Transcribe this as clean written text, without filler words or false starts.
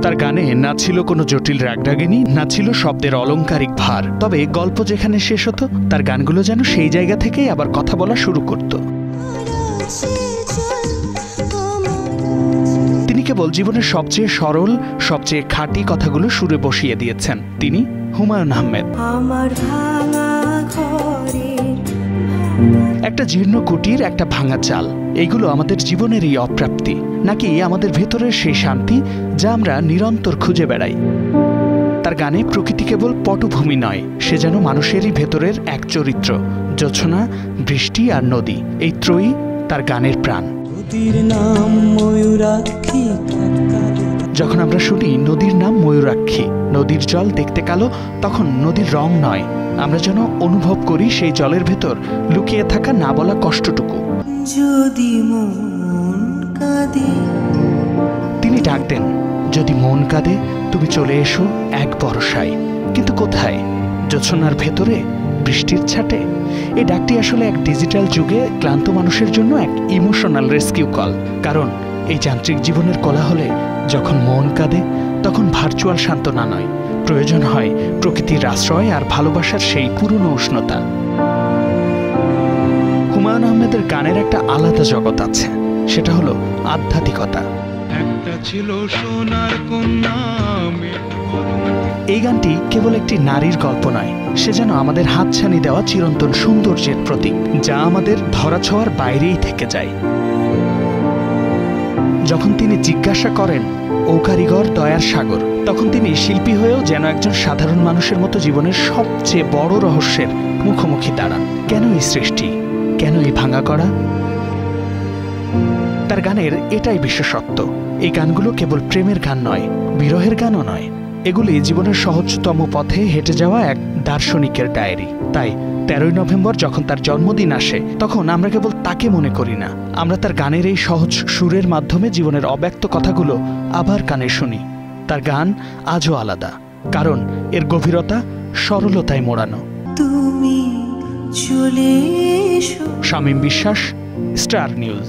তার গানে না ছিল কোনো জটিল রাগরাগিনী, না ছিল শব্দের অলংকারিক ভার। তবে গল্প যেখানে শেষ হতো, তার গানগুলো যেন সেই জায়গা থেকেই আবার কথা বলা শুরু করত। তিনি কেবল জীবনের সবচেয়ে সরল, সবচেয়ে খাঁটি কথাগুলো সুরে বসিয়ে দিয়েছেন। তিনি হুমায়ূন আহমেদ। একটা জীর্ণ কুটির, একটা ভাঙা চাল, এইগুলো আমাদের জীবনের এই অপ্রাপ্তি, নাকি আমাদের ভেতরের সেই শান্তি যা আমরা নিরন্তর খুঁজে বেড়াই? তার গানে প্রকৃতি কেবল পটভূমি নয়, সে যেন মানুষেরই ভেতরের এক চরিত্র। জোছনা, বৃষ্টি আর নদী, এই ত্রয়ী তার গানের প্রাণ। যখন আমরা শুনি নদীর নাম ময়ূরাক্ষী, নদীর জল দেখতে কালো, তখন নদীর রং নয়, আমরা যেন অনুভব করি সেই জলের ভেতর লুকিয়ে থাকা না বলা কষ্টটুকু। যদি মন কাঁদে, তিনি ডাক দেন, যদি মন কাঁদে তুমি চলে এসো এক বর্ষায়। কিন্তু কোথায়? জোছনার ভেতরে, বৃষ্টির ছাটে। এই ডাকটি আসলে এক ডিজিটাল যুগে ক্লান্ত মানুষের জন্য এক ইমোশনাল রেস্কিউ কল। কারণ এই যান্ত্রিক জীবনের কোলাহলে যখন মন কাঁদে, তখন ভার্চুয়াল সান্ত্বনা নয়, প্রয়োজন হয় প্রকৃতির আশ্রয় আর ভালোবাসার সেই পুরনো উষ্ণতা। হুমায়ূন আহমেদের গানের একটা আলাদা জগৎ আছে, সেটা হলো আধ্যাত্মিকতা। একটা ছিল সোনার কন্যা। এই গানটি কেবল একটি নারীর গল্প নয়, সে যেন আমাদের হাতছানি দেওয়া চিরন্তন সৌন্দর্যের প্রতীক, যা আমাদের ধরাছোঁয়ার বাইরেই থেকে যায়। যখন তিনি জিজ্ঞাসা করেন, ও কারিগর দয়ার সাগর, তখন তিনি শিল্পী হয়েও যেন একজন সাধারণ মানুষের মতো জীবনের সবচেয়ে বড় রহস্যের মুখোমুখি দাঁড়ান। কেন এই সৃষ্টি? কেন এই ভাঙা করা? তার গানের এটাই বিশেষত্ব। এই গানগুলো কেবল প্রেমের গান নয়, বিরহের গানও নয়, এগুলি জীবনের সহজতম পথে হেঁটে যাওয়া এক দার্শনিকের ডায়েরি। তাই 13ই নভেম্বর যখন তার জন্মদিন আসে, তখন আমরা কেবল তাকে মনে করি না, আমরা তার গানের এই সহজ সুরের মাধ্যমে জীবনের অব্যক্ত কথাগুলো আবার কানে শুনি। তার গান আজও আলাদা, কারণ এর গভীরতা সরলতায় মোড়ানো। তুমি চলে এসো। শামীম বিশ্বাস, স্টার নিউজ।